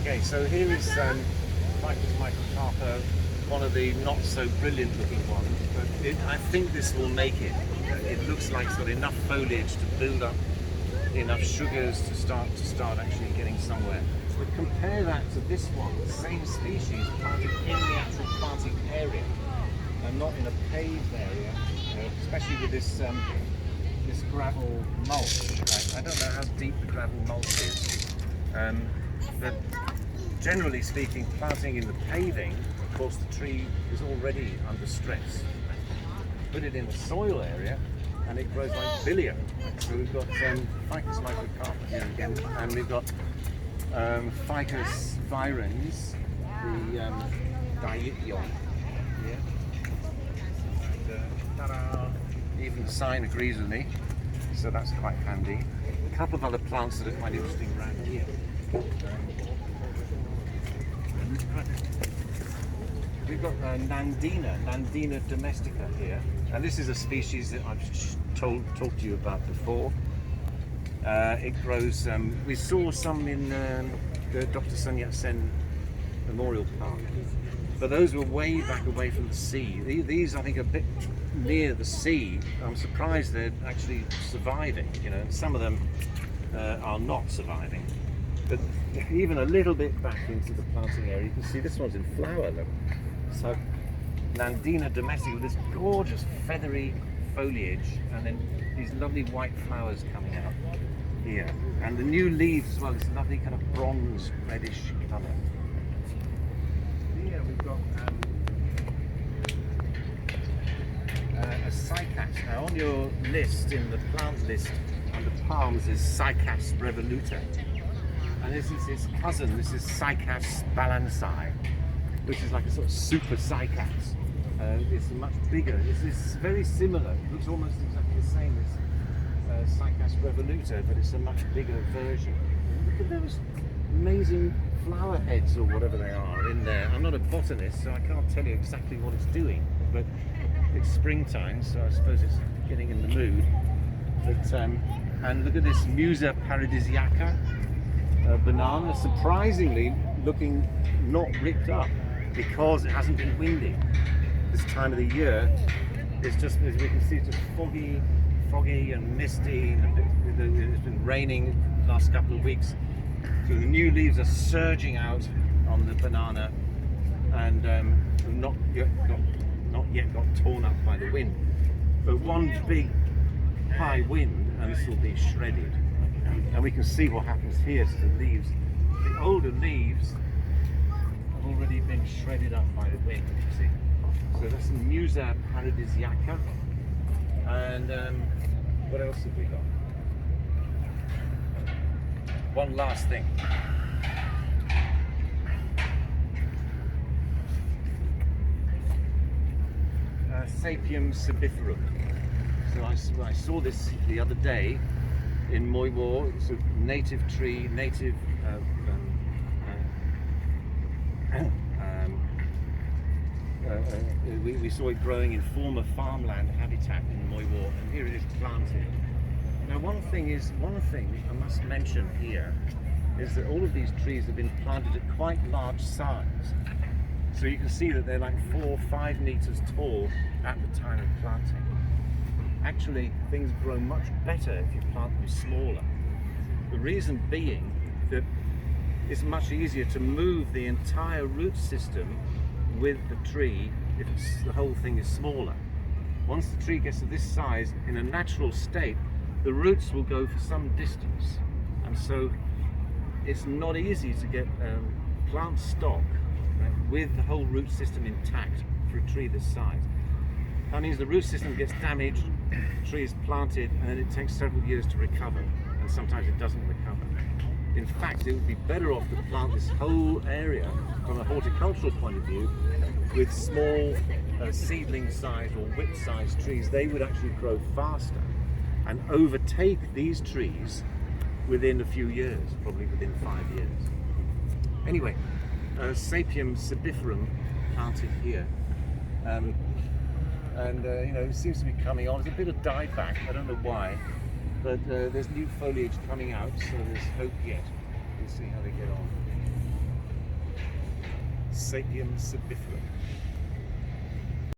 Okay, so here is Ficus microcarpa, one of the not so brilliant looking ones, but I think this will make it. It looks like it's got enough foliage to build up enough sugars to start actually getting somewhere. But compare that to this one, the same species planted in the actual planting area and not in a paved area, especially with this this gravel mulch. I don't know how deep the gravel mulch is, but generally speaking, planting in the paving, of course the tree is already under stress. Put it in a soil area and it grows like billion. So we've got Ficus microcarpa here again, and we've got Ficus virens, the Daiition here. And, even the sign agrees with me, so that's quite handy. A couple of other plants that are quite interesting around here. We've got Nandina domestica here, and this is a species that I've talked to you about before. It grows. We saw some in the Dr. Sun Yat-sen Memorial Park, but those were way back away from the sea. These, I think, are a bit near the sea. I'm surprised they're actually surviving. You know, some of them are not surviving. But even a little bit back into the planting area, you can see this one's in flower. Look. So Nandina domestica with this gorgeous feathery foliage, and then these lovely white flowers coming out here, and the new leaves as well. This lovely kind of bronze reddish colour. Here we've got a Cycas. Now on your list, in the plant list under palms, is Cycas revoluta, and this is its cousin. This is Cycas balansae, which is like a sort of super Cycas. It's much bigger. This is very similar. It looks almost exactly the same as Cycas revoluta, but it's a much bigger version. Look at those amazing flower heads, or whatever they are, in there. I'm not a botanist, so I can't tell you exactly what it's doing, but it's springtime, so I suppose it's getting in the mood. But and look at this Musa paradisiaca banana, surprisingly looking not ripped up because it hasn't been windy. This time of the year, it's just, as we can see, it's just foggy and misty, and it's been raining the last couple of weeks. So the new leaves are surging out on the banana, and not yet got torn up by the wind. But one big high wind and this will be shredded. And we can see what happens here to the leaves. The older leaves have already been shredded up by the wind, you see. So that's Musa paradisiaca. And what else have we got? One last thing. Sapium cibiferum. So I saw this the other day in Moiwo. It's a native tree, native we saw it growing in former farmland habitat in Moiwo, and here it is planted. Now one thing I must mention here is that all of these trees have been planted at quite large size. So you can see that they're like 4 or 5 meters tall at the time of planting. Actually, things grow much better if you plant them smaller. The reason being that it's much easier to move the entire root system with the tree if the whole thing is smaller. Once the tree gets to this size, in a natural state, the roots will go for some distance. And so it's not easy to get plant stock with the whole root system intact for a tree this size. That means the root system gets damaged, the tree is planted, and then it takes several years to recover, and sometimes it doesn't recover. In fact, it would be better off to plant this whole area from a horticultural point of view with small seedling sized or whip sized trees. They would actually grow faster and overtake these trees within a few years, probably within 5 years. Anyway, Sapium cibiferum planted here, and you know, it seems to be coming on. There's a bit of dieback, I don't know why, but there's new foliage coming out, so there's hope yet. We'll see how they get on. Sapium sapiferum.